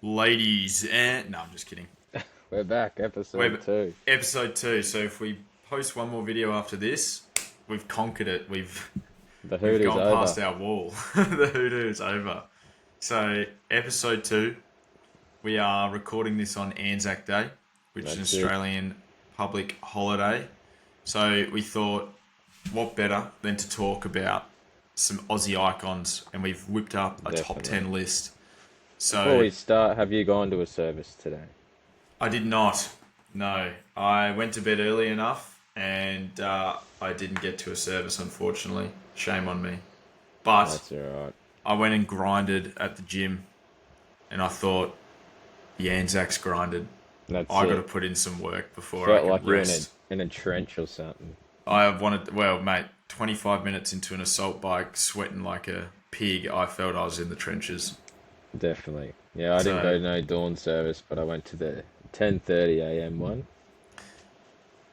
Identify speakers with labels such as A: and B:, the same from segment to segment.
A: Ladies and no, I'm just kidding.
B: We're back,
A: We're
B: episode 2.
A: episode 2. So if we post one more video after this, we've conquered it.
B: The
A: We've
B: hoodoo's
A: gone past
B: over.
A: our wall. The hoodoo is over. So episode 2, we are recording this on Anzac Day, which is an
B: That's it.
A: Australian public holiday. So we thought, what better than to talk about some Aussie icons, and we've whipped up a top
B: Definitely.
A: 10 list.
B: Before
A: So
B: we start, have you gone to a service today?
A: I did not. No, I went to bed early enough, and I didn't get to a service. Unfortunately, shame on me. But
B: That's alright.
A: I went and grinded at the gym, and I thought the Anzacs grinded.
B: That's
A: I got to
B: it.
A: put in some work before I
B: Felt
A: can
B: like you were in
A: rest.
B: a trench or something.
A: I wanted, well, mate, 25 minutes into an assault bike, sweating like a pig. I felt I was in the trenches.
B: Definitely. Yeah, I didn't go
A: So
B: to no dawn service, but I went to the 10:30 a.m. one.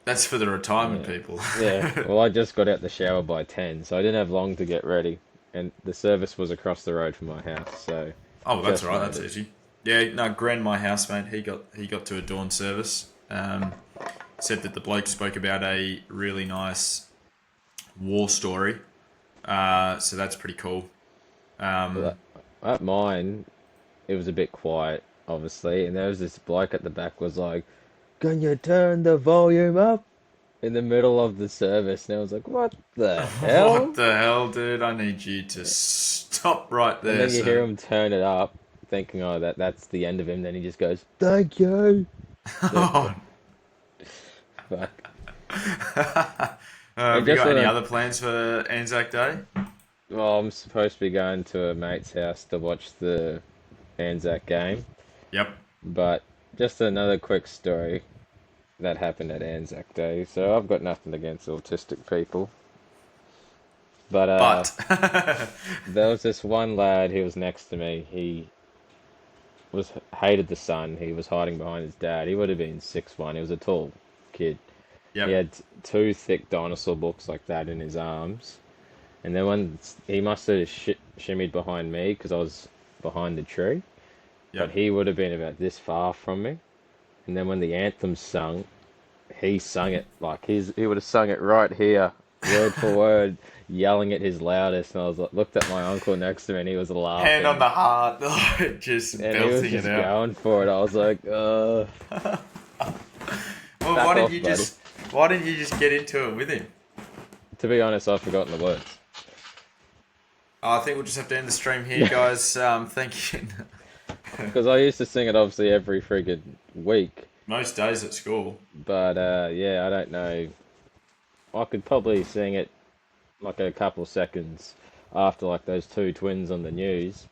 A: that's for the retirement
B: Yeah.
A: people.
B: Yeah. Well, I just got out the shower by 10, so I didn't have long to get ready. And the service was across the road from my house, so
A: Oh, well, that's
B: just
A: all right.
B: made
A: That's
B: it.
A: easy. Yeah, no, Gren, my housemate, he got to a dawn service. Said that the bloke spoke about a really nice war story. So that's pretty cool.
B: Well,
A: Um,
B: at mine, it was a bit quiet, obviously, and there was this bloke at the back was like, "Can you turn the volume up?" in the middle of the service, and I was like, "What the
A: what
B: hell?"
A: the hell, dude? I need you to stop right
B: And
A: there,
B: then you hear
A: sir.
B: him turn it up, thinking, "Oh, that's the end of him." Then he just goes, "Thank you." Like,
A: Oh,
B: fuck. And
A: have you
B: just
A: got any
B: on
A: other plans for Anzac Day?
B: well, I'm supposed to be going to a mate's house to watch the Anzac game,
A: Yep.
B: but just another quick story that happened at Anzac Day. So I've got nothing against autistic people, but
A: But
B: there was this one lad. He was next to me. He was hated the sun. He was hiding behind his dad. He would have been 6'1". He was a tall kid. He
A: yep.
B: had two thick dinosaur books like that in his arms. And then when he must have shimmied behind me because I was behind the tree, but
A: Yep.
B: he would have been about this far from me. And then when the anthem sung, he sung it like he would have sung it right here, word for word, yelling at his loudest. And I was like, looked at my uncle next to me, and he was
A: Hand on
B: laughing,
A: the heart, just
B: and he was
A: belting it
B: just
A: out.
B: going for it. I was like,
A: Well,
B: back off, buddy.
A: why didn't you just get into it with him?
B: To be honest, I've forgotten the words
A: I think we'll just have to end the stream here, guys. Thank you.
B: because I used to sing it obviously every friggin' week.
A: Most days at school.
B: But yeah, I don't know. I could probably sing it like a couple seconds after like those two twins on the news.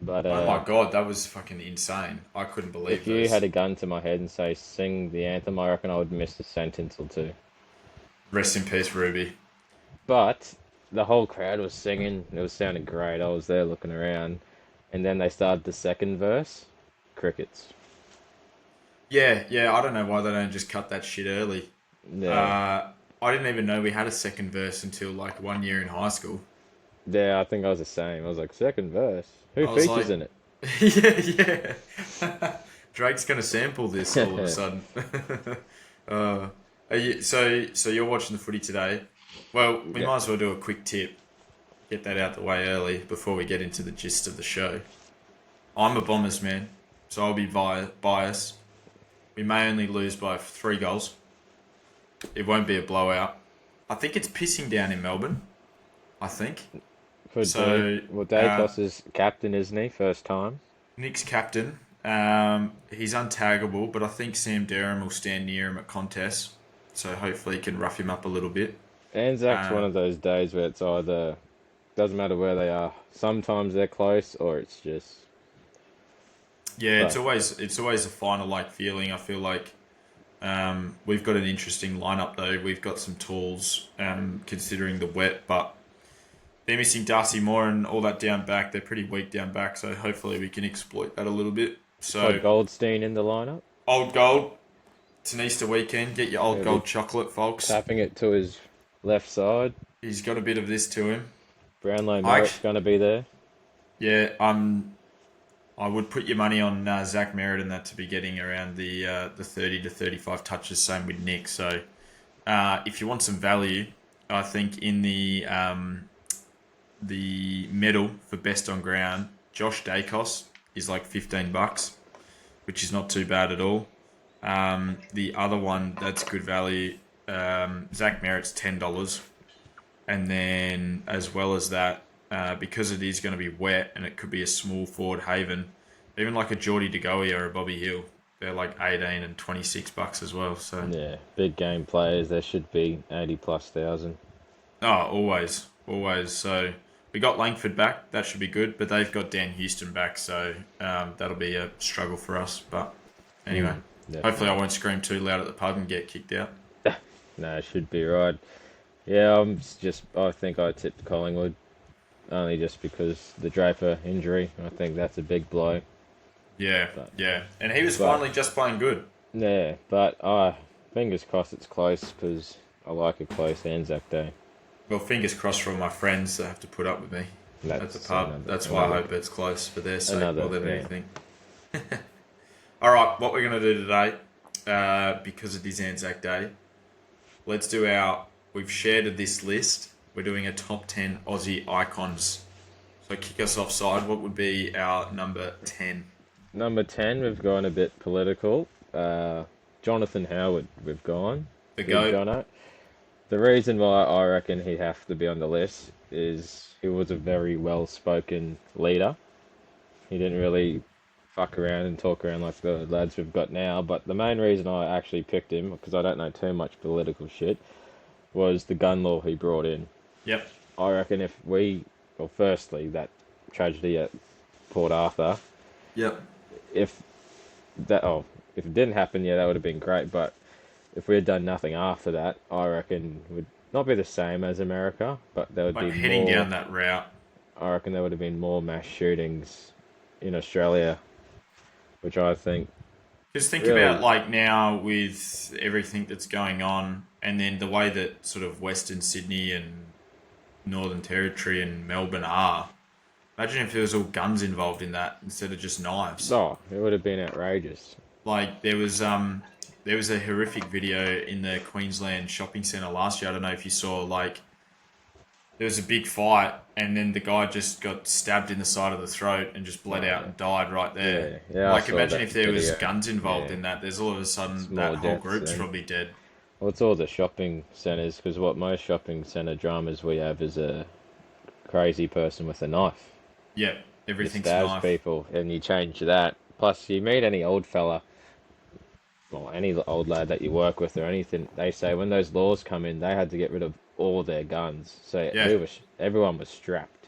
B: But
A: Oh my god, that was fucking insane. I couldn't believe
B: if you
A: those.
B: had a gun to my head and say sing the anthem, I reckon I would miss a sentence or two.
A: Rest in peace, Ruby.
B: But the whole crowd was singing. It was sounding great. I was there looking around, and then they started the second verse. Crickets.
A: Yeah, yeah, I don't know why they don't just cut that shit early.
B: Yeah,
A: Uh, I didn't even know we had a second verse until like 1 year in high school.
B: yeah. I think I was the same. I was like second verse. Who
A: I was
B: features
A: like,
B: in it?
A: yeah, yeah. Drake's gonna sample this all of a sudden. uh, so you're watching the footy today? Well, we
B: Yeah.
A: might as well do a quick tip. Get that out the way early before we get into the gist of the show. I'm a Bombers man, so I'll be biased. We may only lose by 3 goals. It won't be a blowout. I think it's pissing down in Melbourne. I think
B: Could be.
A: so.
B: Well,
A: Uh,
B: Dacos is captain, isn't he? First time.
A: Nick's captain. He's untaggable, but I think Sam Derham will stand near him at contests, so hopefully he can rough him up a little bit.
B: Anzac's one
A: Uh,
B: of those days where it's either doesn't matter where they are. Sometimes they're close, or it's just
A: yeah,
B: but
A: it's always a final like feeling. I feel like we've got an interesting lineup though. We've got some tools considering the wet, but they're missing Darcy Moore and all that down back. They're pretty weak down back, so hopefully we can exploit that a little bit.
B: Todd
A: So
B: Goldstein in the lineup.
A: old gold. It's an Easter weekend. Get your old
B: He'll be
A: gold chocolate, folks.
B: tapping it to his left side.
A: He's got a bit of this to him.
B: Brownlow
A: I
B: Merritt's gonna be there.
A: Yeah, I would put your money on Zach Merritt that to be getting around the 30 to 35 touches. Same with Nick. So if you want some value, I think in the medal for best on ground, Josh Dacos is like $15, which is not too bad at all. The other one that's good value, Zach Merritt's $10, and then as well as that, because it is going to be wet and it could be a small forward haven, even like a Geordie De Goey or a Bobby Hill, they're like 18 and $26 as well. So
B: Yeah, big game players. There should be 80 plus thousand.
A: always, always. So we got Langford back, that should be good, but they've got Dan Houston back, so that'll be a struggle for us. But anyway, hopefully I won't scream too loud at the pub and get kicked out.
B: No, it should be right. Yeah, I think I tipped Collingwood only just because the Draper injury. I think that's a big blow.
A: Yeah,
B: But,
A: yeah, and he was finally just playing good.
B: yeah, but fingers crossed it's close because I like a close Anzac Day.
A: Well, fingers crossed for all my friends that have to put up with me at the pub. That's why I hope it's close for their sake more than anything. All right, what we're going to do today, because it is Anzac Day, let's do we've shared this list. We're doing a top 10 Aussie icons. So kick us offside. What would be our number 10?
B: Number 10, we've gone a bit political. Jonathan Howard, we've gone.
A: The
B: Big
A: GOAT.
B: Jono. The reason why I reckon he'd have to be on the list is he was a very well-spoken leader. He didn't really fuck around and talk around like the lads we've got now. But the main reason I actually picked him, because I don't know too much political shit, was the gun law he brought in.
A: Yep.
B: I reckon firstly, that tragedy at Port Arthur,
A: Yep.
B: if if it didn't happen, yeah, that would have been great. But if we had done nothing after that, I reckon it would not be the same as America, but there would
A: Like
B: be
A: heading
B: more.
A: down that route.
B: I reckon there would have been more mass shootings in Australia, which I think.
A: Just think
B: Really?
A: about like now with everything that's going on, and then the way that sort of Western Sydney and Northern Territory and Melbourne are. Imagine if there was all guns involved in that instead of just knives.
B: Oh, it would have been outrageous.
A: Like there was a horrific video in the Queensland shopping centre last year. I don't know if you saw, like there was a big fight and then the guy just got stabbed in the side of the throat and just bled out and died right there.
B: Yeah, I
A: like
B: saw
A: imagine
B: that
A: if there was
B: video.
A: guns involved
B: Yeah.
A: in that. There's all of a sudden
B: Small
A: that whole
B: deaths
A: group's
B: then.
A: probably dead.
B: Well, it's all the shopping centres, because what most shopping centre dramas we have is a crazy person with a knife.
A: Yep,
B: He
A: everything's
B: stabs
A: knife.
B: people, and you change that. Plus, you meet any old fella, well, any old lad that you work with or anything, they say when those laws come in, they had to get rid of all their guns. So
A: Yeah.
B: everyone was strapped.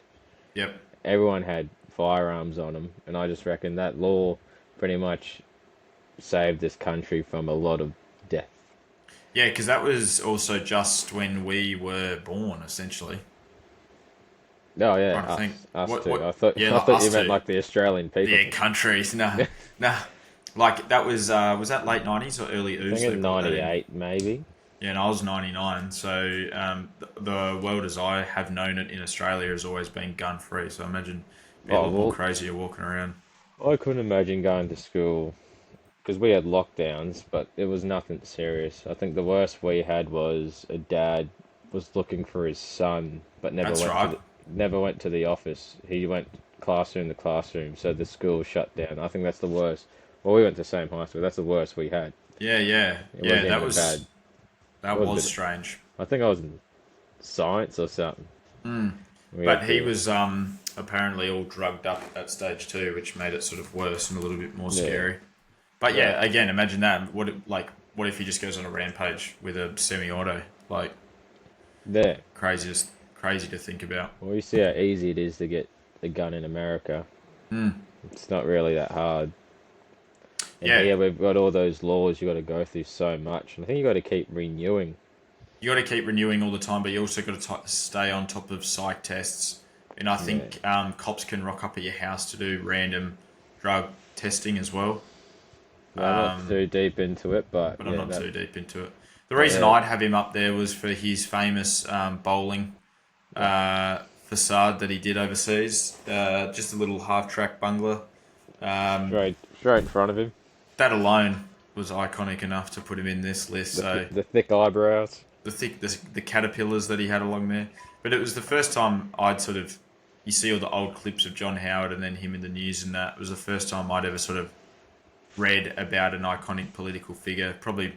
A: Yep.
B: Everyone had firearms on them, and I just reckon that law pretty much saved this country from a lot of death.
A: Yeah, because that was also just when we were born, essentially.
B: Oh yeah,
A: Trying to think.
B: us
A: What-
B: too.
A: what-
B: I thought
A: yeah,
B: I
A: like
B: thought
A: us
B: you meant
A: two.
B: like the Australian people.
A: Yeah, countries. No, no. Like that was that late 90s or early
B: I
A: ooze?
B: think
A: they
B: it's
A: brought that in?
B: 98 maybe.
A: Yeah, and I was 99. So the world as I have known it in Australia has always been gun free. So imagine be a
B: Oh
A: lot more
B: well,
A: crazier walking around.
B: I couldn't imagine going to school because we had lockdowns, but it was nothing serious. I think the worst we had was a dad was looking for his son, but
A: That's right.
B: never went to the office. He went classroom to classroom, so the school shut down. I think that's the worst. Well, we went to the same high school. That's the worst we had.
A: Yeah, yeah,
B: It
A: yeah.
B: wasn't
A: That
B: even
A: was
B: bad.
A: that
B: It was a
A: was
B: bit.
A: strange.
B: I think I was in science or something. We
A: But
B: had
A: he
B: to,
A: was apparently all drugged up at that stage too, which made it sort of worse and a little bit more
B: yeah,
A: scary. But
B: yeah.
A: yeah, again, imagine that. What if he just goes on a rampage with a semi-auto? Like
B: There.
A: crazy to think about.
B: Well, you see how easy it is to get a gun in America. It's not really that hard. And
A: Yeah,
B: here we've got all those laws you got to go through so much. And I think you got to keep renewing.
A: you got to keep renewing all the time, but you also got to stay on top of psych tests. And I
B: Yeah.
A: think cops can rock up at your house to do random drug testing as well.
B: I'm not too deep into it, but
A: But I'm
B: yeah,
A: not
B: that,
A: too deep into it. The reason
B: yeah,
A: I'd have him up there was for his famous bowling facade that he did overseas. Just a little half-track bungalow
B: Straight in front of him.
A: That alone was iconic enough to put him in this list. So
B: The thick eyebrows.
A: the caterpillars that he had along there. But it was the first time I'd sort of, you see all the old clips of John Howard and then him in the news and that. It was the first time I'd ever sort of read about an iconic political figure. Probably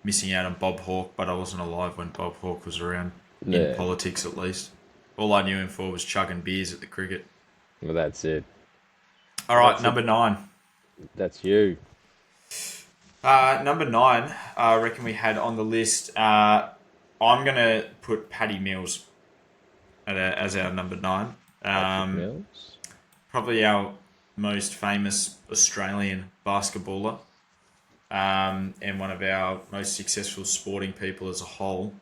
A: missing out on Bob Hawke, but I wasn't alive when Bob Hawke was around, in
B: Yeah.
A: politics at least. All I knew him for was chugging beers at the cricket.
B: Well, that's it.
A: All right,
B: That's
A: number
B: it.
A: 9.
B: That's you.
A: Number 9, I reckon we had on the list. I'm going to put Paddy Mills as our number 9.
B: Patrick Mills.
A: Probably our most famous Australian basketballer, and one of our most successful sporting people as a whole.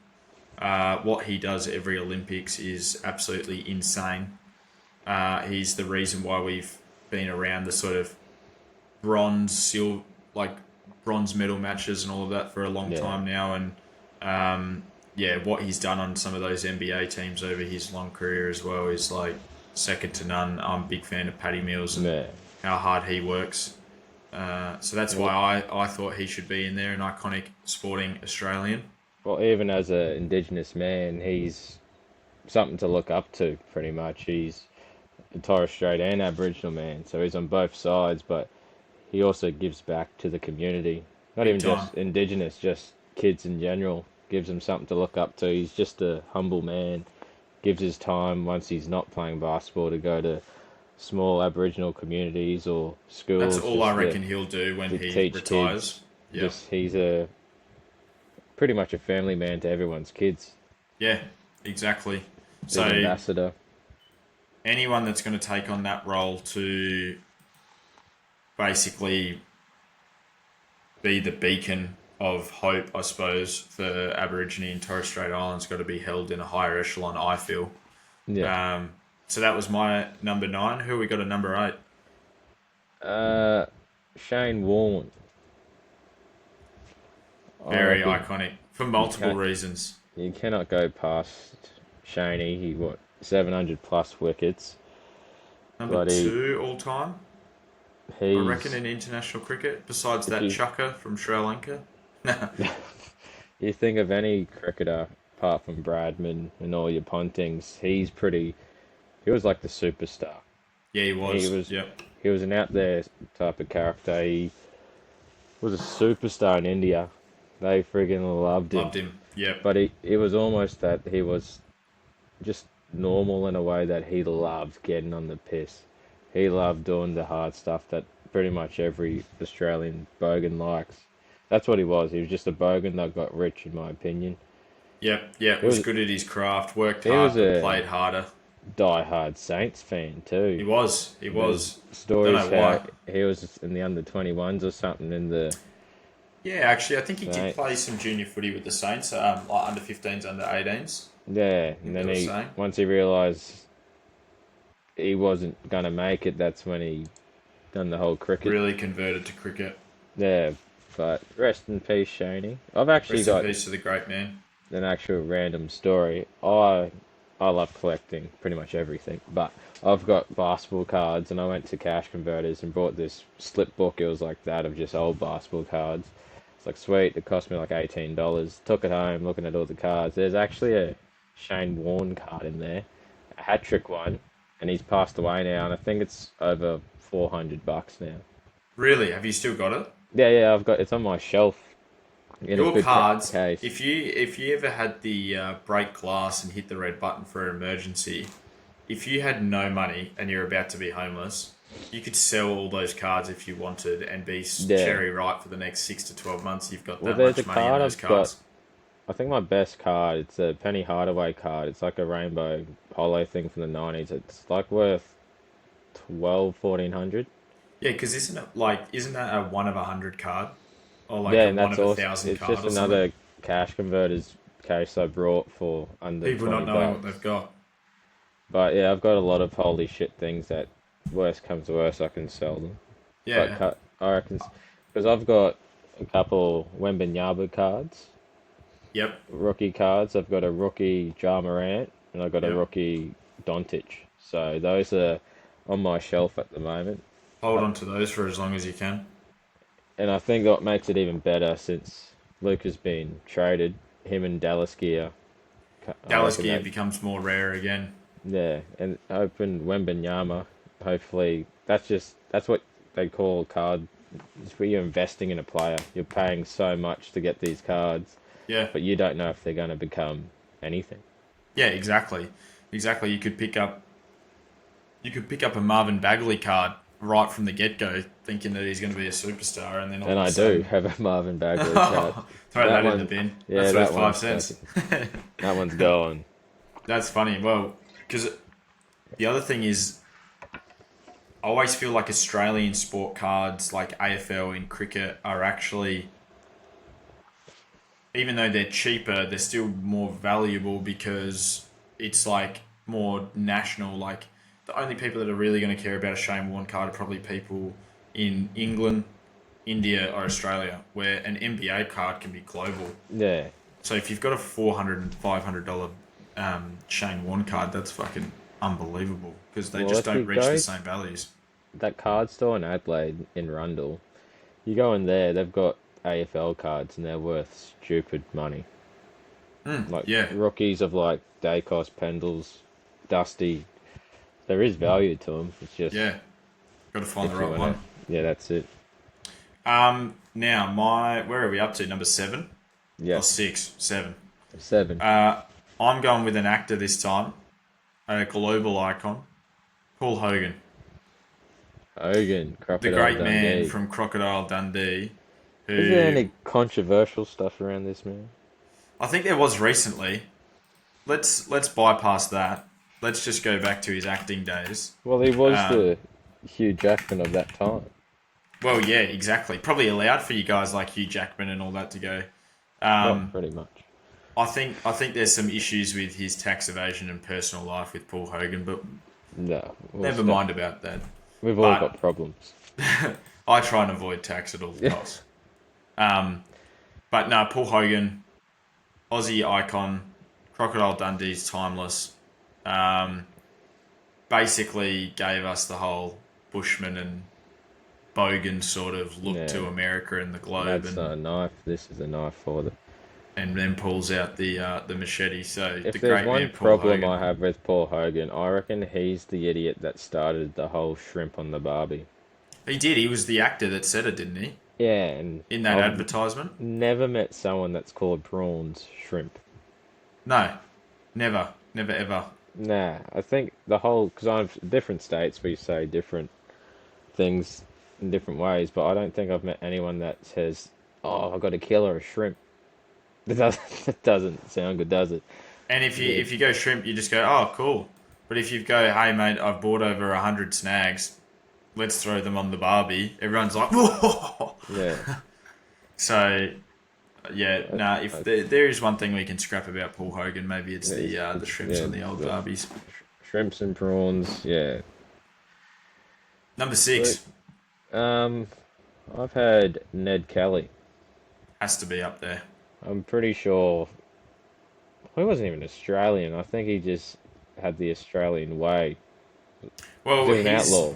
A: What he does every Olympics is absolutely insane. He's the reason why we've been around the sort of bronze, silver, like bronze medal matches and all of that for a long
B: Yeah.
A: time now. And yeah, what he's done on some of those NBA teams over his long career as well is like second to none. I'm a big fan of Paddy Mills and
B: Yeah.
A: how hard he works. So that's why I thought he should be in there, an iconic sporting Australian.
B: Well, even as an Indigenous man, he's something to look up to, pretty much. He's a Torres Strait and Aboriginal man, so he's on both sides, but he also gives back to the community. Not
A: Big
B: even
A: time.
B: just Indigenous, just kids in general. Gives them something to look up to. He's just a humble man. Gives his time once he's not playing basketball to go to small Aboriginal communities or
A: That's
B: schools.
A: all I reckon he'll do when
B: to
A: he
B: teach
A: retires.
B: kids.
A: Yeah,
B: Just he's a pretty much a family man to everyone's kids.
A: yeah, exactly.
B: Big
A: So
B: ambassador.
A: anyone that's going to take on that role to basically be the beacon of hope, I suppose, for Aborigine and Torres Strait Islands got to be held in a higher echelon, I feel.
B: Yeah.
A: So that was my number 9. Who we got at number 8?
B: Shane Warne. I
A: Very
B: reckon
A: iconic for multiple
B: can't-
A: reasons.
B: you cannot go past Shaney. He what 700 plus wickets.
A: Number
B: Bloody
A: 2 all time, I reckon,
B: he's
A: in international cricket, besides
B: if
A: that
B: you
A: chucker from Sri Lanka.
B: you think of any cricketer apart from Bradman and all your Pontings, he was like the superstar.
A: Yeah, he
B: He
A: was.
B: was
A: Yep.
B: he was an out there type of character. He was a superstar in India. They friggin' loved him.
A: Loved him. Yep.
B: But it was almost that he was just normal in a way that he loved getting on the piss. He loved doing the hard stuff that pretty much every Australian bogan likes. That's what he was. He was just a bogan that got rich, in my opinion.
A: Yep. Yep.
B: He
A: Was
B: was
A: good at his craft, worked
B: he was
A: hard, but
B: a
A: played harder.
B: die-hard Saints fan
A: He
B: too.
A: was. He
B: There's
A: was. Don't
B: stories
A: know why.
B: how he was in the under 21s or something in the
A: Yeah, actually, I think he did
B: Saints.
A: play some junior footy with the Saints, like under 15s, under 18s.
B: Yeah,
A: I think
B: and
A: they
B: then
A: were
B: he
A: saying.
B: once he realised he wasn't gonna make it, that's when he done the whole cricket.
A: Really converted to cricket.
B: Yeah, but rest in peace, Shaney. I've actually
A: Rest in
B: got
A: peace to the great man.
B: an actual random story. I love collecting pretty much everything, but I've got basketball cards, and I went to Cash Converters and bought this slip book. It was like that of just old basketball cards. It's like sweet. It cost me like $18. Took it home, looking at all the cards. There's actually a Shane Warne card in there, a hat trick one, and he's passed away now, and I think it's over $400 now.
A: Really, have you still got it?
B: Yeah, I've got it's on my shelf in a
A: Your
B: good
A: cards.
B: case.
A: If you ever had the break glass and hit the red button for an emergency, if you had no money and you're about to be homeless, you could sell all those cards if you wanted and be
B: Yeah.
A: cherry right for the next 6 to 12 months. You've got
B: Well,
A: that
B: there's
A: much
B: a
A: money in
B: card
A: those
B: I've got.
A: cards.
B: I think my best card, it's a Penny Hardaway card. It's like a rainbow polo thing from the 90s. It's like worth 1400.
A: Yeah, because isn't that a 1 of 100 card or like
B: Yeah,
A: a
B: and
A: one
B: that's
A: of a
B: awesome.
A: thousand
B: It's
A: card
B: just
A: or something?
B: another Cash Converters case I brought for under
A: People not
B: 20
A: knowing what
B: bucks.
A: they've got.
B: But yeah, I've got a lot of holy shit things that worst comes to worst, I can sell them. But
A: Yeah.
B: I reckon, because I've got a couple Wembenyama cards,
A: Yep.
B: rookie cards. I've got a rookie Ja Morant, and I've got a
A: Yep.
B: rookie Doncic. So those are on my shelf at the moment.
A: Hold on to those for as long as you can.
B: And I think what makes it even better since Luke has been traded, him and Dallas Gear, I
A: Dallas
B: reckon
A: gear
B: that,
A: becomes more rare again.
B: yeah, and open Wembenyama, hopefully, that's what they call a card. It's where you're investing in a player. You're paying so much to get these cards,
A: Yeah,
B: but you don't know if they're going to become anything.
A: yeah, exactly, exactly. You could pick up a Marvin Bagley card right from the get go, thinking that he's going to be a superstar, and then all
B: And
A: of a
B: I do
A: sudden,
B: have a Marvin Bagley card.
A: throw
B: That
A: that in the
B: one,
A: bin.
B: yeah,
A: That's worth
B: that
A: five
B: one's
A: cents.
B: fucking, that one's going.
A: That's funny. Well, because the other thing is, I always feel like Australian sport cards, like AFL in cricket, are actually, even though they're cheaper, they're still more valuable because it's like more national. Like the only people that are really going to care about a Shane Warne card are probably people in England, India, or Australia, where an NBA card can be global.
B: Yeah.
A: So if you've got a $400 and $500 Shane Warne card, that's fucking unbelievable because they
B: Well,
A: just
B: if you
A: don't reach the
B: go
A: same values.
B: that card store in Adelaide in Rundle, you go in there, they've got AFL cards and they're worth stupid money. Like
A: Yeah,
B: rookies of like Dacos, Pendles, Dusty. There is value to them. It's just
A: yeah. Got to find the
B: if you
A: right
B: want to.
A: one.
B: Yeah, that's it.
A: Now where are we up to? Number seven or
B: Yes,
A: six? Seven.
B: 7.
A: I'm going with an actor this time, a global icon, Paul Hogan,
B: Hogan,
A: the
B: Crocodile
A: great man
B: Dundee.
A: from Crocodile Dundee,
B: Is there
A: who
B: any controversial stuff around this man?
A: I think there was recently. Let's bypass that. Let's just go back to his acting days.
B: Well, he was
A: Um,
B: the Hugh Jackman of that time.
A: well, yeah, exactly. Probably allowed for you guys like Hugh Jackman and all that to go.
B: Well,
A: Um,
B: pretty much.
A: I think there's some issues with his tax evasion and personal life with Paul Hogan, but
B: No, we'll
A: never
B: stop.
A: mind about that.
B: We've all
A: But
B: got problems.
A: I try and avoid tax at all
B: Yeah.
A: costs. Um, but no, Paul Hogan, Aussie icon, Crocodile Dundee's timeless. Um, basically gave us the whole Bushman and Bogan sort of look
B: Yeah.
A: to America and the globe,
B: That's not a knife. This is a knife for them.
A: and then pulls out the machete. So the
B: If there's
A: great
B: one
A: man Paul
B: problem
A: Hogan.
B: I have with Paul Hogan, I reckon he's the idiot that started the whole shrimp on the Barbie.
A: He did. He was the actor that said it, didn't he?
B: Yeah, and
A: In that
B: I've
A: advertisement.
B: never met someone that's called prawns shrimp.
A: No, never, never, ever.
B: Nah, I think the whole, because I'm different states, we say different things in different ways, but I don't think I've met anyone that says, "Oh, I got a killer a shrimp." That doesn't sound good, does it?
A: And if you
B: Yeah,
A: if you go shrimp, you just go, oh, cool. But if you go, hey mate, I've bought over 100 snags. Let's throw them on the Barbie. Everyone's like, whoa.
B: yeah.
A: So yeah,
B: I,
A: nah. If
B: I,
A: there is one thing we can scrap about Paul Hogan, maybe it's the
B: it's
A: shrimps
B: yeah,
A: on the old
B: the
A: Barbies.
B: shrimps and prawns. Yeah.
A: Number
B: Sweet.
A: 6
B: Um, I've had Ned Kelly.
A: has to be up there.
B: I'm pretty sure he wasn't even Australian. I think he just had the Australian way. He
A: Well,
B: was an outlaw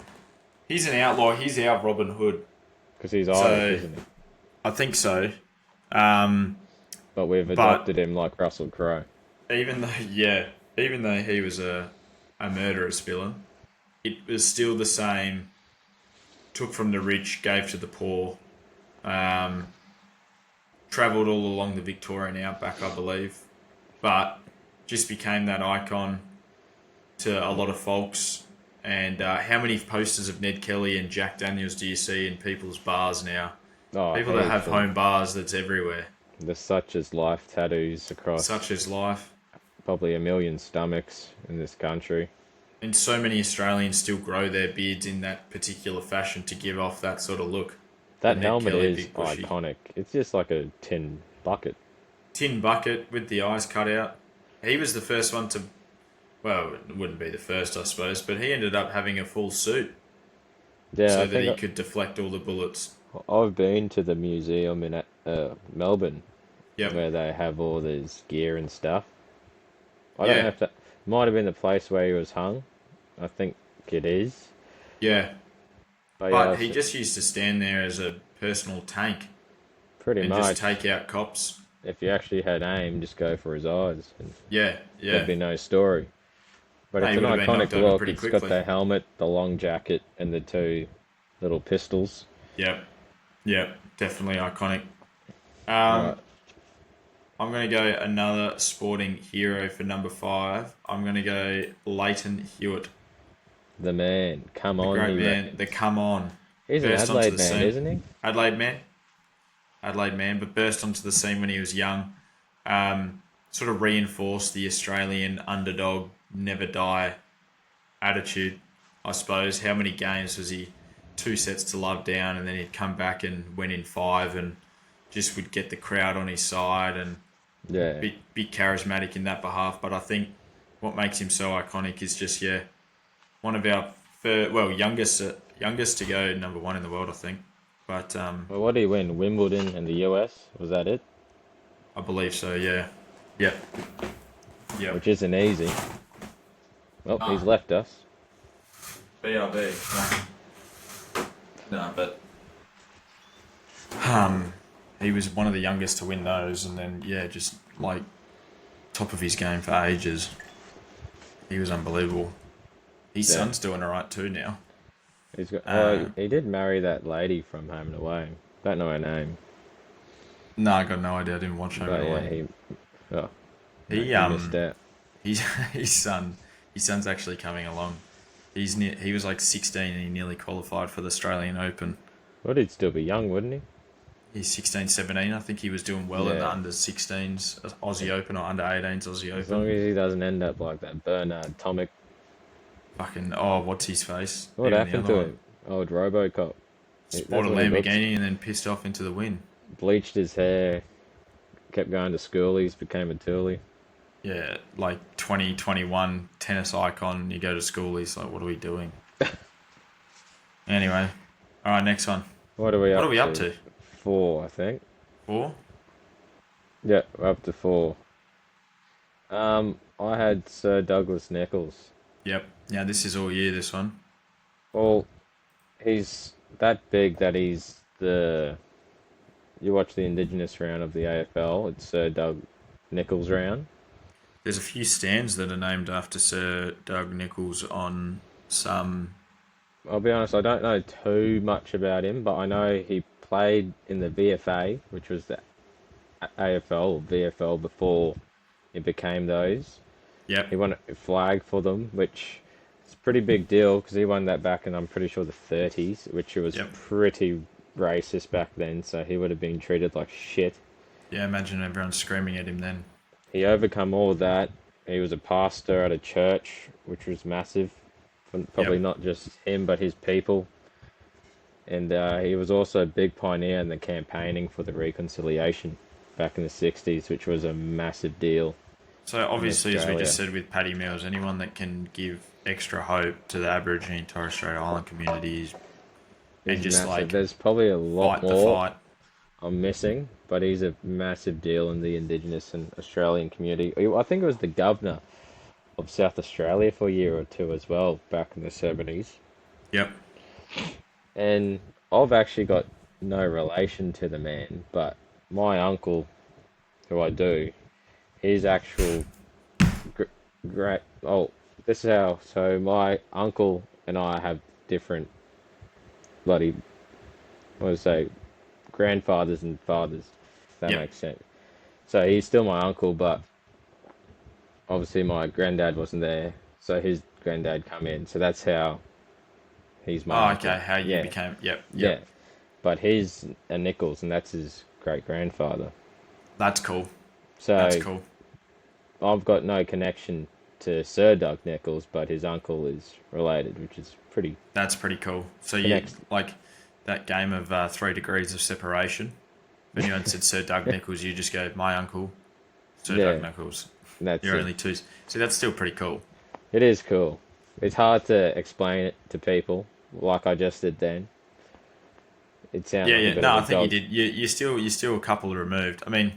A: he's an outlaw. He's our Robin Hood.
B: because he's Irish,
A: So
B: isn't he?
A: I think so. Um,
B: But we've
A: but
B: adopted him like Russell Crowe.
A: even though he was a murderous villain, it was still the same. Took from the rich, gave to the poor. Um, travelled all along the Victorian outback, I believe, but just became that icon to a lot of folks. And how many posters of Ned Kelly and Jack Daniels do you see in people's bars now?
B: Oh,
A: People that have
B: heaps of
A: home bars, that's everywhere.
B: the such as life tattoos across
A: Such is life.
B: probably a million stomachs in this country.
A: And so many Australians still grow their beards in that particular fashion to give off that sort of look. The
B: That
A: Ned
B: helmet
A: Kelly
B: is
A: big bushy.
B: iconic. It's just like a tin bucket.
A: Tin bucket with the eyes cut out. He was the first one to, well, it wouldn't be the first, I suppose, but he ended up having a full suit
B: Yeah,
A: so
B: I
A: that he
B: think
A: could deflect all the bullets.
B: I've been to the museum in Melbourne
A: Yep.
B: where they have all this gear and stuff. I don't know
A: Yeah.
B: if that might have been the place where he was hung. I think it is.
A: Yeah.
B: But yeah,
A: But he just used to stand there as a personal tank
B: pretty
A: and just
B: much,
A: take out cops.
B: if you actually had aim, just go for his eyes, and
A: Yeah,
B: there'd
A: yeah.
B: be no story. But
A: No,
B: it's
A: he
B: an
A: would have been knocked
B: iconic
A: over
B: look.
A: pretty
B: It's got
A: quickly.
B: the helmet, the long jacket, and the two little pistols.
A: Yep, yep. Definitely iconic.
B: Right,
A: Um, I'm going to go another sporting hero for number five. I'm going to go Leighton Hewitt,
B: the man. Come
A: the
B: on,
A: great
B: he
A: man, the come on.
B: he's an
A: Burst onto
B: Adelaide
A: the
B: man,
A: scene.
B: isn't he?
A: Adelaide man. Adelaide man, but burst onto the scene when he was young. Sort of reinforced the Australian underdog, never die attitude, I suppose. How many games was he 2 sets to love down, and then he'd come back and win in five, and just would get the crowd on his side and
B: Yeah,
A: be charismatic in that behalf. But I think what makes him so iconic is just one of our youngest to go number one in the world, I think. But
B: well, what did he win? Wimbledon and the US? Was that it?
A: I believe so. Yeah. Yep. Yep.
B: Which isn't easy. Well, he's
A: Ah,
B: left us.
A: BRB. No, but um, he was one of the youngest to win those, and then yeah, just like top of his game for ages. He was unbelievable. His
B: Yeah,
A: son's doing alright too now.
B: he's got. Oh,
A: Uh,
B: he did marry that lady from Home and Away. Don't know her name,
A: no, I got no idea. I didn't watch Home
B: but
A: and
B: yeah,
A: Away.
B: he. Oh,
A: He
B: you missed out.
A: he's his son. His son's actually coming along. He was like 16 and he nearly qualified for the Australian Open.
B: Well, he'd still be young, wouldn't he?
A: He's 16, 17. I think he was doing well in the
B: Yeah,
A: under 16s Aussie Open or under 18s Aussie
B: as
A: Open.
B: long as he doesn't end up like that Bernard Tomic.
A: Fucking, oh, what's his face?
B: What
A: Even the
B: happened
A: other
B: to
A: one.
B: him? Old RoboCop.
A: Sport
B: That's
A: a
B: what he looks.
A: Lamborghini and then pissed off into the wind.
B: Bleached his hair, kept going to schoolies, became a toolie.
A: Yeah, like 2021 tennis icon. You go to school, he's like, what are we doing? Anyway, all right, next one.
B: What are we
A: What are
B: up
A: we up
B: to?
A: to?
B: Four, I think.
A: Four?
B: Yeah, we're up to four. I had Sir Douglas Nicholls.
A: Yep. Yeah, this is all year, this one.
B: Well, he's that big that he's the. You watch the Indigenous round of the AFL. It's Sir Doug Nicholls round.
A: There's a few stands that are named after Sir Doug Nicholls on some.
B: I'll be honest, I don't know too much about him, but I know he played in the VFA, which was the AFL or VFL before it became those.
A: Yep.
B: He won a flag for them, which is a pretty big deal because he won that back in, I'm pretty sure, the 30s, which was
A: Yep.
B: pretty racist back then, so he would have been treated like shit.
A: Yeah, imagine everyone screaming at him then.
B: He overcome all of that. He was a pastor at a church, which was massive. Probably
A: Yep.
B: not just him, but his people. And he was also a big pioneer in the campaigning for the reconciliation back in the 60s, which was a massive deal
A: So
B: in
A: obviously, as we
B: Australia.
A: just said with Paddy Mills, anyone that can give extra hope to the Aboriginal and Torres Strait Island communities and
B: He's
A: just
B: massive.
A: like
B: There's probably a lot
A: fight the
B: more
A: fight.
B: I'm missing, but he's a massive deal in the Indigenous and Australian community. I think it was the governor of South Australia for a year or two as well, back in the 70s.
A: Yep.
B: And I've actually got no relation to the man, but my uncle, who I do, his actual gr- great. Oh, this is how. So my uncle and I have different bloody, what do I say, grandfathers and fathers. If that
A: Yep.
B: makes sense. So he's still my uncle, but obviously my granddad wasn't there, so his granddad come in. So that's how he's my
A: Oh,
B: uncle.
A: okay. How you
B: Yeah,
A: became? Yep.
B: yeah.
A: Yep.
B: But he's a Nichols, and that's his great grandfather.
A: That's cool. That's
B: So
A: cool.
B: I've got no connection to Sir Doug Nichols, but his uncle is related, which is pretty
A: That's pretty cool. So you
B: connected.
A: like that game of 3 degrees of separation. If anyone said Sir Doug Nichols, you just go, my uncle, Sir Doug
B: Yeah,
A: Nichols.
B: that's
A: You're
B: it.
A: only two. See, that's still pretty cool.
B: It is cool. It's hard to explain it to people, like I just did then. It sounds
A: Yeah,
B: like a
A: yeah.
B: bit
A: No,
B: of
A: I
B: a
A: think you
B: dog.
A: did. You're still a couple removed. I mean,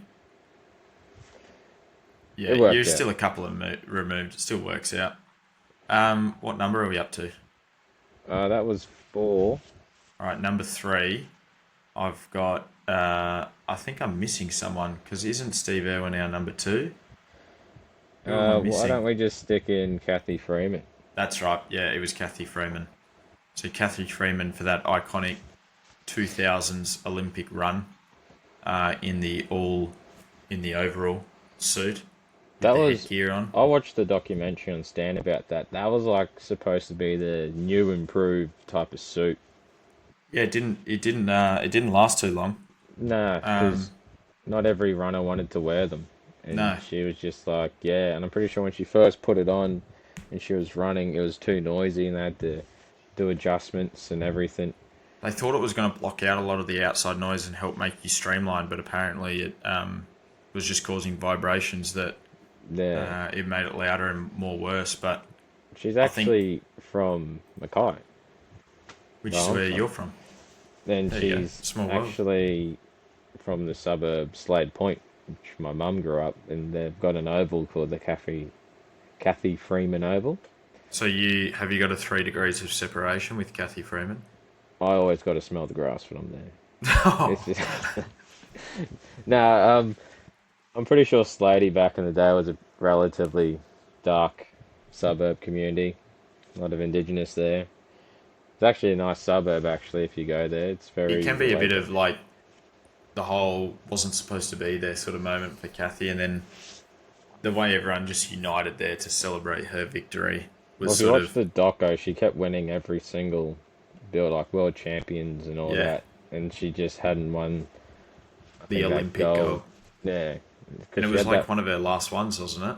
A: yeah,
B: It
A: you're
B: worked out.
A: still a couple of removed. It still works out. What number are we up to?
B: That was four.
A: All right, number three. I've got. I think I'm missing someone because isn't Steve Irwin our number two? Who am I
B: Why
A: missing?
B: don't we just stick in Kathy Freeman?
A: That's right. Yeah, it was Kathy Freeman. So Kathy Freeman for that iconic 2000s Olympic run in the overall suit with
B: That
A: the
B: was,
A: headgear on.
B: I watched the documentary on Stan about that. That was like supposed to be the new improved type of suit.
A: Yeah, it didn't last too long.
B: Nah,
A: Um,
B: because not every runner wanted to wear them. And
A: no,
B: she was just like, yeah. And I'm pretty sure when she first put it on and she was running, it was too noisy and they had to do adjustments and everything.
A: they thought it was going to block out a lot of the outside noise and help make you streamline, but apparently it was just causing vibrations that
B: Yeah.
A: it made it louder and more worse. But
B: She's
A: I think,
B: actually from Mackay,
A: which
B: where
A: is
B: I'm
A: where
B: from.
A: you're from.
B: Then
A: There you go.
B: she's
A: Small world.
B: actually from the suburb Slade Point, which my mum grew up, and they've got an oval called the Kathy Freeman Oval.
A: So you got a 3 degrees of separation with Kathy Freeman?
B: I always got to smell the grass when I'm there. It's
A: Oh,
B: just nah. I'm pretty sure Slady back in the day was a relatively dark suburb community. A lot of indigenous there. It's actually a nice suburb, actually, if you go there. It's
A: it
B: very
A: can be a bit
B: relatable.
A: of like the whole wasn't supposed to be there sort of moment for Kathy, and then the way everyone just united there to celebrate her victory
B: Well,
A: was
B: if you
A: sort
B: watch
A: of
B: the doco, she kept winning every single build, like world champions and all
A: yeah,
B: that, and she just hadn't won. I
A: the
B: think that
A: Olympic
B: gold.
A: gold,
B: Yeah,
A: and
B: because
A: it
B: she
A: was
B: had
A: like
B: that.
A: one of her last ones, wasn't it?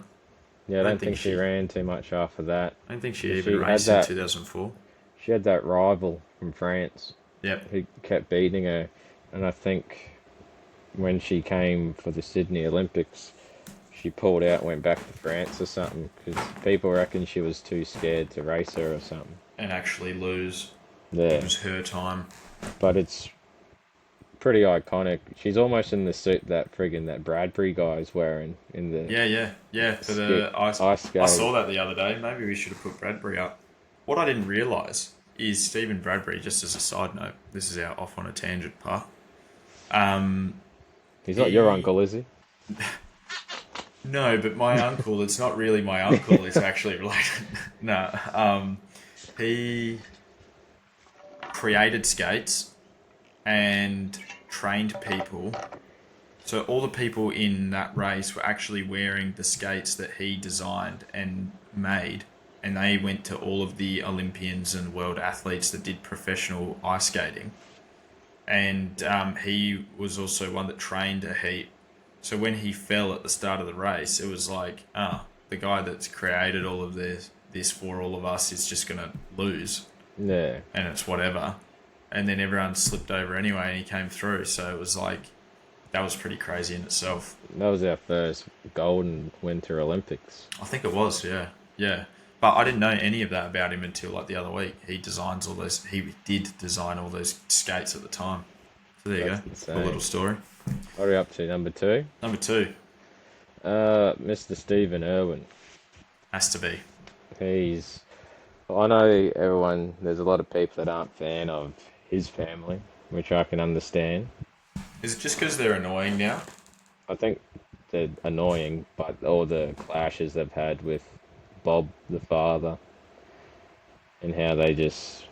B: Yeah, I
A: I don't
B: don't
A: think
B: think she
A: she,
B: ran too much after that.
A: I don't think she
B: 'Cause
A: even
B: she had
A: raced in
B: that.
A: 2004.
B: She had that rival from France
A: Yep,
B: who kept beating her, and I think when she came for the Sydney Olympics, she pulled out and went back to France or something because people reckon she was too scared to race her or something.
A: and actually lose. It
B: Yeah,
A: was her time.
B: but it's pretty iconic. She's almost in the suit that friggin' that Bradbury guy's wearing in the
A: Yeah, yeah, yeah. For
B: skit
A: the ice,
B: ice
A: I
B: skate.
A: saw that the other day. Maybe we should have put Bradbury up. What I didn't realise is Stephen Bradbury. Just as a side note, this is our off on a tangent part. Um,
B: He's not your
A: he
B: uncle, is he?
A: no, but my uncle. It's not really my uncle. It's actually related. No, he created skates and trained people. So all the people in that race were actually wearing the skates that he designed and made, and they went to all of the Olympians and world athletes that did professional ice skating. And he was also one that trained a heap. So when he fell at the start of the race, it was like, the guy that's created all of this for all of us is just gonna lose,
B: Yeah,
A: and it's whatever. And then everyone slipped over anyway, and he came through. So it was like that was pretty crazy in itself.
B: that was our first golden Winter Olympics.
A: I think it was, yeah, yeah. But I didn't know any of that about him until like the other week. He designs all those. He did design all those skates at the time. So there you
B: That's
A: go. Cool little
B: insane.
A: story.
B: What are we up to? Number two?
A: Number two
B: Mr. Stephen Irwin.
A: has to be.
B: He's. I know everyone. There's a lot of people that aren't fan of his family, which I can understand.
A: Is it just because they're annoying now?
B: I think they're annoying, but all the clashes they've had with Bob, the father, and how they just,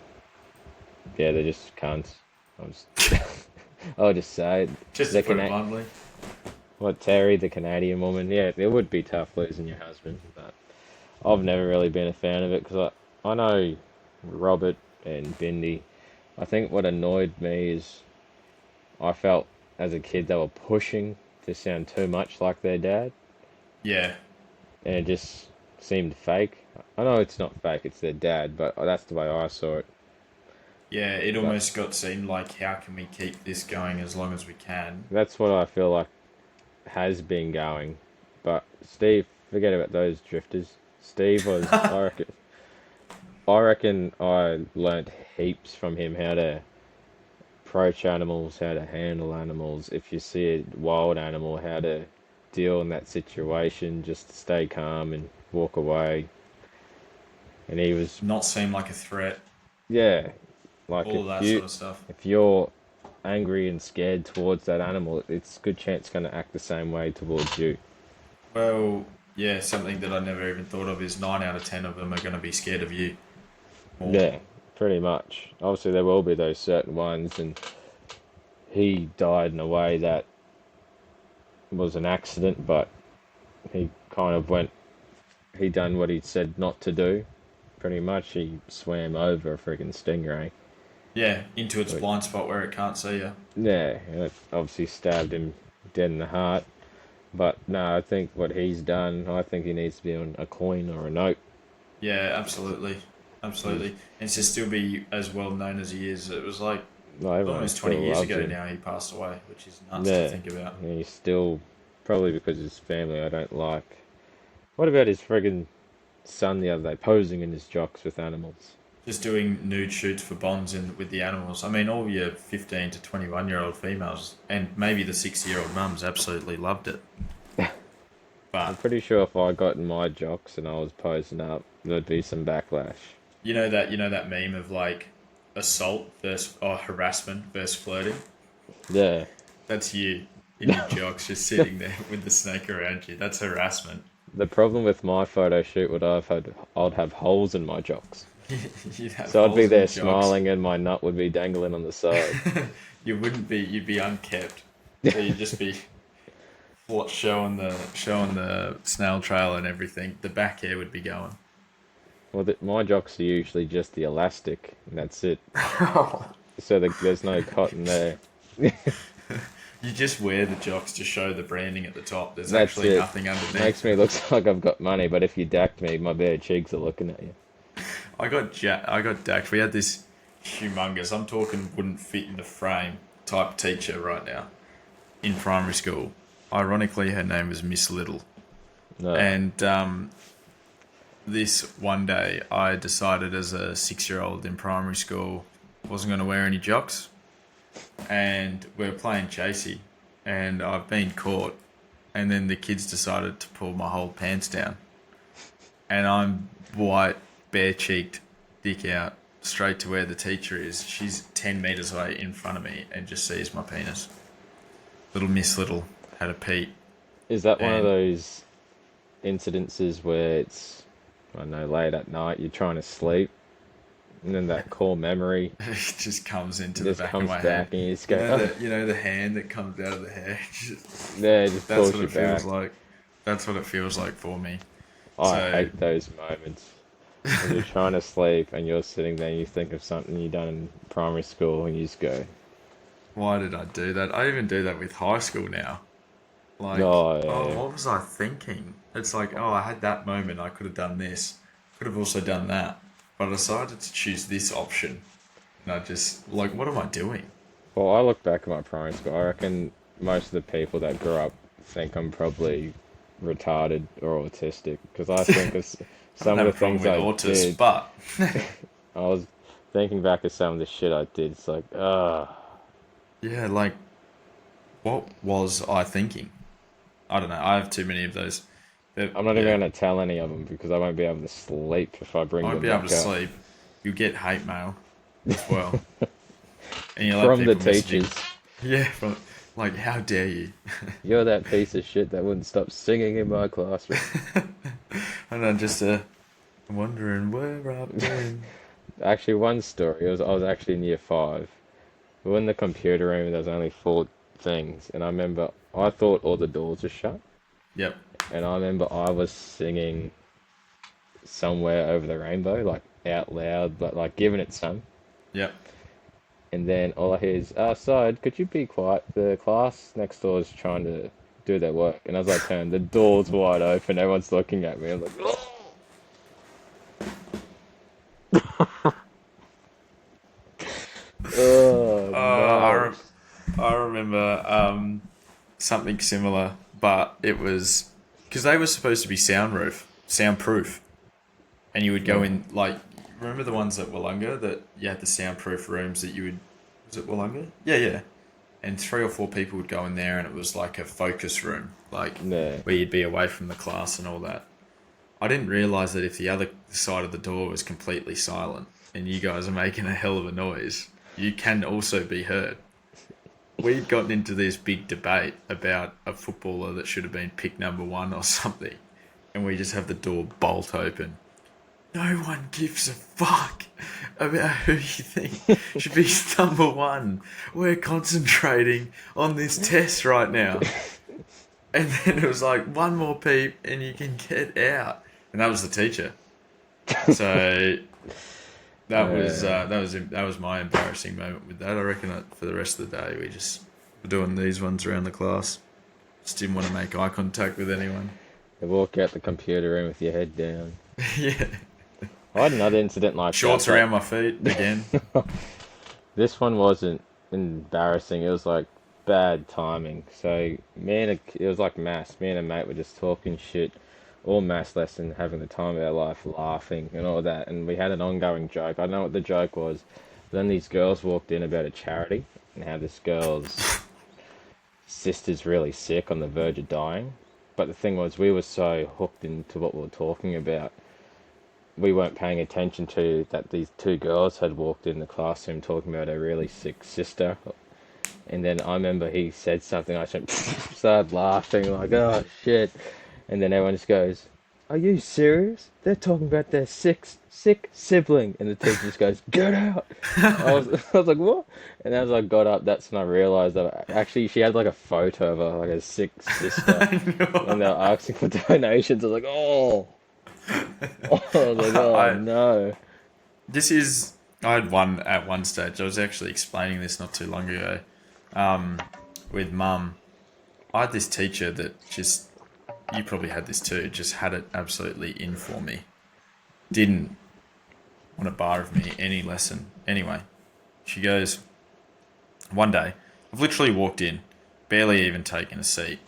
B: yeah, they're just cunts. I'll just, I'll just say it.
A: Just to
B: The
A: put it
B: Cana
A: bluntly.
B: what Terry, the Canadian woman, yeah, it would be tough losing your husband, but I've never really been a fan of it because I know Robert and Bindi. I think what annoyed me is I felt as a kid they were pushing to sound too much like their dad,
A: Yeah,
B: and it just seemed fake. I know it's not fake, it's their dad, but that's the way I saw it.
A: yeah. It
B: But
A: almost got seemed like how can we keep this going as long as we can?
B: that's what I feel like has been going. But Steve, forget about those drifters. Steve was, I reckon I learnt heaps from him how to approach animals, how to handle animals. If you see a wild animal, how to deal in that situation, just to stay calm and walk away. And he was,
A: Not seem like a threat.
B: yeah, Like
A: all of that sort of stuff.
B: if you're angry and scared towards that animal, it's a good chance it's going to act the same way towards you.
A: Well, yeah, something that I never even thought of is 9 out of 10 of them are going to be scared of you more.
B: Yeah, pretty much. Obviously, there will be those certain ones, and he died in a way that was an accident, but he kind of went, he done what he said not to do. Pretty much, he swam over a freaking stingray.
A: Yeah, into its
B: Like,
A: blind spot where it can't see you.
B: yeah, and it obviously stabbed him dead in the heart. But no, I think what he's done, I think he needs to be on a coin or a note.
A: Yeah, absolutely.
B: He's,
A: Absolutely. And to still be as well known as he is, it was like
B: no, everyone
A: almost 20
B: still
A: years
B: loves
A: ago
B: him.
A: now he passed away, which is nuts to
B: Yeah,
A: think about.
B: and he's still, probably because of his family, I don't like. What about his friggin' son the other day, posing in his jocks with animals?
A: Just doing nude shoots for bonds with the animals. I mean, all your 15 to 21-year-old females and maybe the 60-year-old mums absolutely loved it.
B: I'm
A: But
B: pretty sure if I got in my jocks and I was posing up, there'd be some backlash.
A: you know that meme of like assault versus or harassment versus flirting.
B: Yeah.
A: That's you in your jocks, just sitting there with the snake around you. That's harassment.
B: The problem with my photo shoot would I'd have holes in my jocks.
A: You'd have
B: So I'd be
A: holes in
B: there
A: your jocks.
B: smiling and my nut would be dangling on the side.
A: You wouldn't be. You'd be unkept. So you'd just be what showing the snail trail and everything. The back hair would be going.
B: Well, my jocks are usually just the elastic, and that's it. So there's no cotton there.
A: You just wear the jocks to show the branding at the top. There's
B: That's
A: actually
B: it.
A: nothing
B: Makes
A: underneath.
B: me look like I've got money, but if you dacked me, my bare cheeks are looking at you.
A: I got dacked. We had this humongous. I'm talking wouldn't fit in the frame type teacher right now in primary school. Ironically, her name was Miss Little.
B: No.
A: And this one day, I decided as a 6-year-old in primary school, I wasn't going to wear any jocks. And we were playing chasey, and I've been caught. And then the kids decided to pull my whole pants down. And I'm white, bare cheeked, dick out, straight to where the teacher is. She's 10 metres away in front of me and just sees my penis. Little Miss Little had a peep.
B: Is that one of
A: And
B: those incidences where it's, I don't know, late at night, you're trying to sleep, and then that core memory
A: it just comes into the
B: just
A: back of
B: comes
A: my
B: back
A: head.
B: and you just
A: You
B: go,
A: know
B: oh,
A: the hand that comes out of the hair.
B: yeah, it just
A: That's
B: pulls
A: what
B: you
A: it feels
B: back.
A: like. That's what it feels like for me.
B: I
A: So
B: hate those moments when you're trying to sleep and you're sitting there and you think of something you done in primary school and you just go,
A: why did I do that? I even do that with high school now. Like,
B: oh,
A: oh,
B: yeah.
A: what was I thinking? It's like, oh, I had that moment. I could have done this. Could have also done that. But I decided to choose this option. And I just, like, what am I doing?
B: Well, I look back at my primary school, I reckon most of the people that grew up think I'm probably retarded or autistic because I think of
A: I don't
B: some of
A: have
B: the
A: a problem
B: things
A: with
B: I
A: autos,
B: did.
A: but
B: I was thinking back of some of the shit I did. It's like,
A: yeah, like, what was I thinking? I don't know. I have too many of those.
B: I'm not
A: Yeah,
B: even going to tell any of them because I won't be able to sleep if I
A: I
B: bring
A: won't
B: them
A: be able to
B: back up.
A: sleep. You'll get hate mail as well. And you'll have
B: From the
A: people messaging.
B: teachers.
A: Yeah, from, like, how dare you?
B: You're that piece of shit that wouldn't stop singing in my classroom.
A: And I'm just wondering where I've been.
B: Actually, one story, I was actually in year five. We were in the computer room, there was only four things. And I remember, I thought all the doors were shut.
A: Yep,
B: And I remember I was singing Somewhere Over the Rainbow, like out loud, but like giving it some.
A: yep.
B: And then all I hear is, outside, could you be quiet? The class next door is trying to do their work. And as I turn, the door's wide open, everyone's looking at me. I'm like, oh
A: I,
B: no.
A: I remember something similar, but it was because they were supposed to be soundproof, and you would go
B: Yeah.
A: in like remember the ones at Wollonga that you had the soundproof rooms that you would was it Wollonga? Yeah, yeah. And 3 or 4 people would go in there, and it was like a focus room, like
B: Yeah.
A: where you'd be away from the class and all that. I didn't realize that if the other side of the door was completely silent, and you guys are making a hell of a noise, you can also be heard. We'd gotten into this big debate about a footballer that should have been pick number one or something, and we just have the door bolt open. No one gives a fuck about who you think should be number one. We're concentrating on this test right now. And then it was like, one more peep and you can get out. And that was the teacher. So that was my embarrassing moment with that. I reckon that for the rest of the day we just were doing these ones around the class. Just didn't want to make eye contact with anyone.
B: You walk out the computer room with your head down.
A: Yeah.
B: I had another incident like
A: Shorts
B: that.
A: around my feet again.
B: This one wasn't embarrassing. It was like bad timing. So it was like maths. Me and a mate were just talking shit all maths lesson, having the time of our life, laughing and all that. And we had an ongoing joke. I don't know what the joke was. Then these girls walked in about a charity and how this girl's sister's really sick, on the verge of dying. But the thing was, we were so hooked into what we were talking about, we weren't paying attention to that these two girls had walked in the classroom talking about a really sick sister. And then I remember he said something, I started laughing like, oh shit. And then everyone just goes, are you serious? They're talking about their sick sibling. And the teacher just goes, get out. I was like, what? And as I got up, that's when I realised that actually she had like a photo of her, like a sick sister. And they were asking for donations. I was like, oh. I was like, oh no.
A: I had one at one stage. I was actually explaining this not too long ago with mum. I had this teacher that just, you probably had this too, just had it absolutely in for me. Didn't want a bar of me any lesson. Anyway, she goes, one day, I've literally walked in, barely even taken a seat,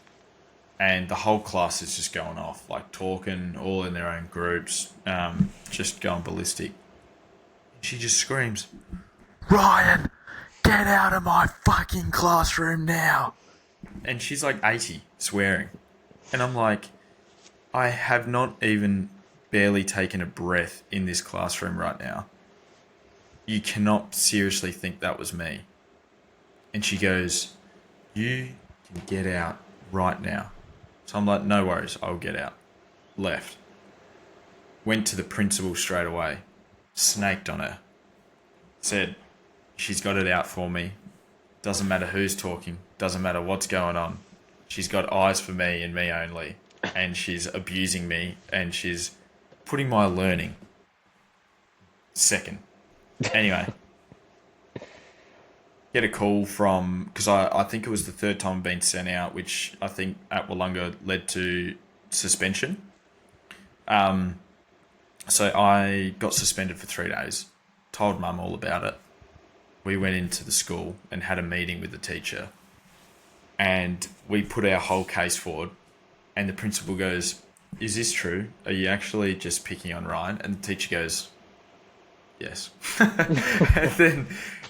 A: and the whole class is just going off, like talking, all in their own groups, just going ballistic. She just screams, Ryan, get out of my fucking classroom now. And she's like 80, swearing. And I'm like, I have not even barely taken a breath in this classroom right now. You cannot seriously think that was me. And she goes, you can get out right now. So I'm like, no worries, I'll get out. Left. Went to the principal straight away. Snaked on her. Said, she's got it out for me. Doesn't matter who's talking. Doesn't matter what's going on. She's got eyes for me and me only. And she's abusing me. And she's putting my learning second. Anyway. Get a call from, because I think it was the third time I've been sent out, which I think at Wollonga led to suspension. So I got suspended for 3 days. Told mum all about it. We went into the school and had a meeting with the teacher. And we put our whole case forward. And the principal goes, is this true? Are you actually just picking on Ryan? And the teacher goes, yes.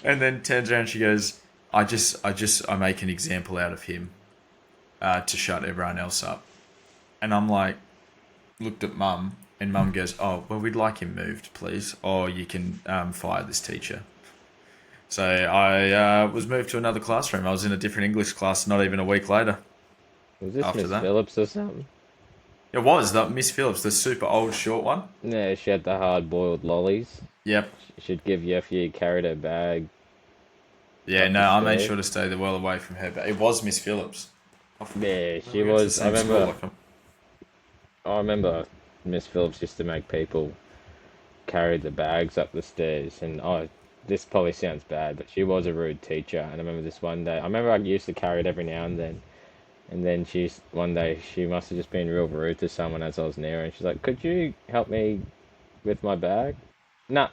A: and then turns around and she goes, I make an example out of him to shut everyone else up. And I'm like, looked at mum, and mum goes, oh, well, we'd like him moved, please. Or you can fire this teacher. So I was moved to another classroom. I was in a different English class not even a week later.
B: Was this Miss Phillips or something?
A: It was, that Miss Phillips, the super old short one.
B: Yeah, she had the hard-boiled lollies.
A: Yep.
B: She'd give you if you carried her bag.
A: Yeah, no, I made sure to stay the well away from her. But it was Miss Phillips.
B: Yeah, she was. I remember Miss Phillips used to make people carry the bags up the stairs. And this probably sounds bad, but she was a rude teacher. And I remember this one day. I remember I used to carry it every now and then. And then one day she must have just been real rude to someone as I was near her. And she's like, could you help me with my bag? Nah.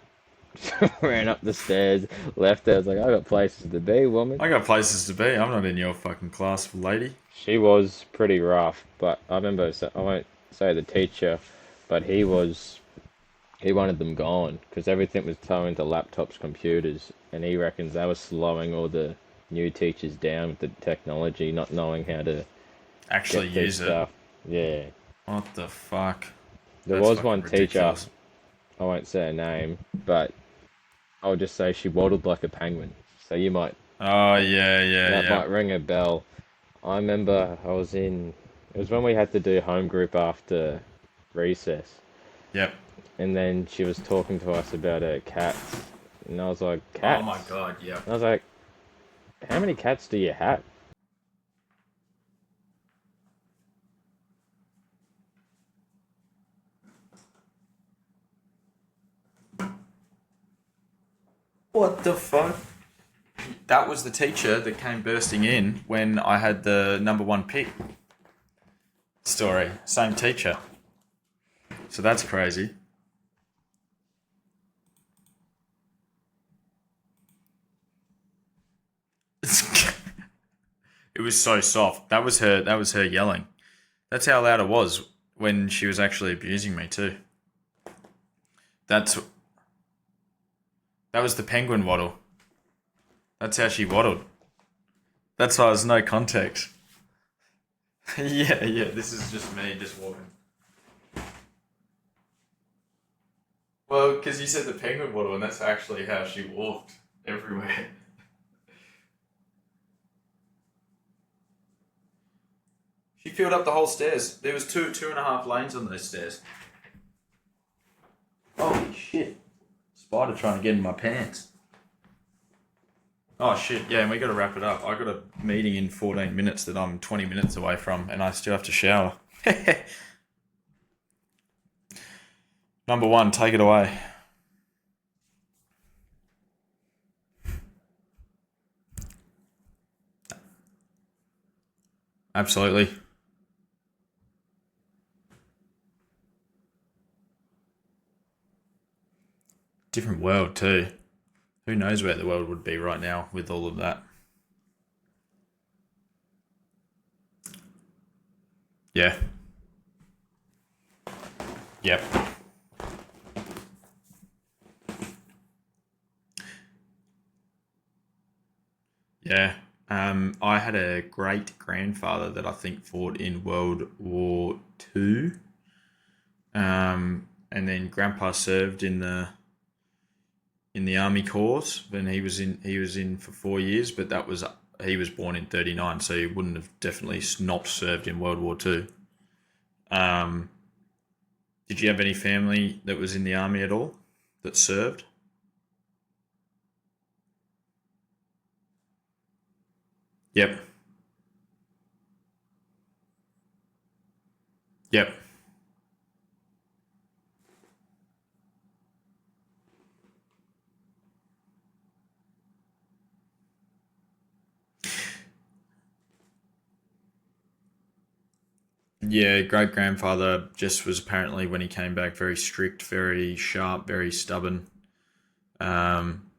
B: Ran up the stairs, left there. I was like, I got places to be, woman.
A: I got places to be. I'm not in your fucking class, lady.
B: She was pretty rough, but I remember, I won't say the teacher, but he wanted them gone because everything was towing to laptops, computers, and he reckons that was slowing all the new teachers down with the technology, not knowing how to
A: actually use it.
B: Yeah.
A: What the fuck?
B: There was one teacher, I won't say her name, but I'll just say she waddled like a penguin. So you might,
A: Oh yeah, yeah,
B: that
A: yeah.
B: might ring a bell. I remember it was when we had to do home group after recess.
A: Yep.
B: And then she was talking to us about her cats. And I was like,
A: Oh my
B: cats?
A: god, yep.
B: And I was like, how many cats do you have?
A: What the fuck? That was the teacher that came bursting in when I had the number one pick. Story. Same teacher. So that's crazy. It was so soft. That was her. That was her yelling. That's how loud it was when she was actually abusing me too. That's that was the penguin waddle. That's how she waddled. That's why there's no context. Yeah, yeah. This is just me just walking. Well, because you said the penguin waddle, and that's actually how she walked everywhere. She filled up the whole stairs. There was two and a half lanes on those stairs. Holy shit! Spider trying to get in my pants. Oh shit! Yeah, and we got to wrap it up. I got a meeting in 14 minutes that I'm 20 minutes away from, and I still have to shower. Number one, take it away. Absolutely. Different world too. Who knows where the world would be right now with all of that? Yeah. Yep. Yeah. I had a great grandfather that I think fought in World War Two. And then Grandpa served in the army corps when he was in for 4 years, but that was he was born in '39, so he wouldn't have definitely not served in World War Two. Um, did you have any family that was in the army at all that served? Yep. Yep. Yeah, great grandfather just was apparently when he came back very strict, very sharp, very stubborn. Um,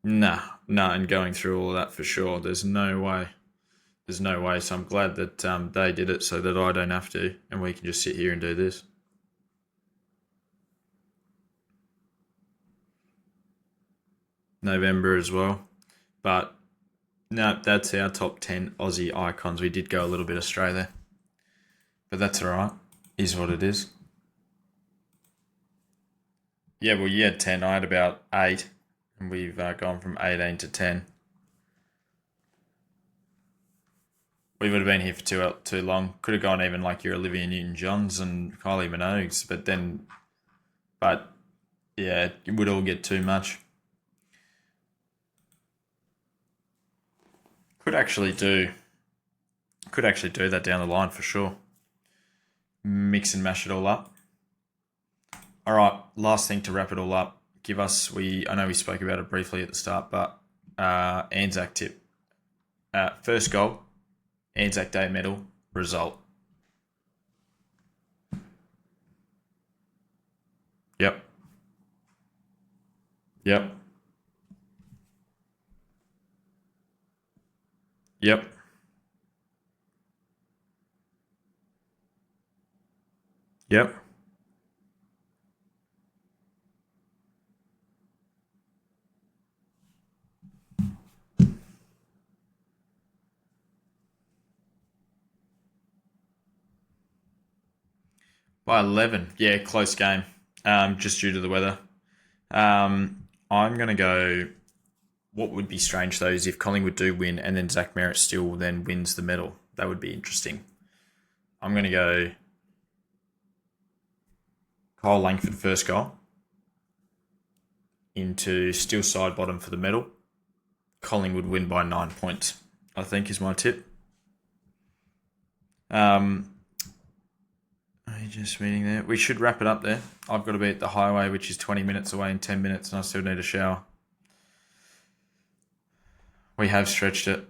A: nah, nah, and going through all of that for sure. There's no way. There's no way. So I'm glad that they did it so that I don't have to, and we can just sit here and do this. November as well. But no, that's our top 10 Aussie icons. We did go a little bit astray there, but that's all right. Is what it is. Yeah, well, you had 10. I had about 8, and we've gone from 18 to 10. We would have been here for too long. Could have gone even like your Olivia Newton-Johns and Kylie Minogue's, but yeah, it would all get too much. Could actually do, could actually do that down the line for sure. Mix and mash it all up. All right, last thing to wrap it all up. Give us I know we spoke about it briefly at the start, but Anzac tip. First goal, Anzac Day medal, result. Yep, yep, yep. Yep. By 11. Yeah, close game. Just due to the weather. I'm going to go. What would be strange though is if Collingwood do win and then Zach Merritt still then wins the medal. That would be interesting. I'm going to go Kyle Langford first goal into still side bottom for the medal. Collingwood win by 9 points, I think is my tip. Just meeting there. We should wrap it up there. I've got to be at the highway, which is 20 minutes away in 10 minutes, and I still need a shower. We have stretched it.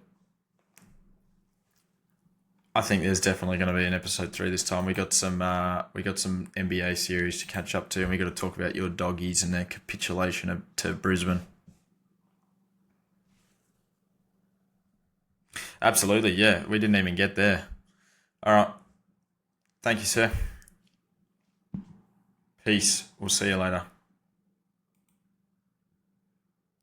A: I think there's definitely going to be an episode 3 this time. We got some NBA series to catch up to, and we got to talk about your doggies and their capitulation to Brisbane. Absolutely, yeah. We didn't even get there. All right. Thank you, sir. Peace. We'll see you later.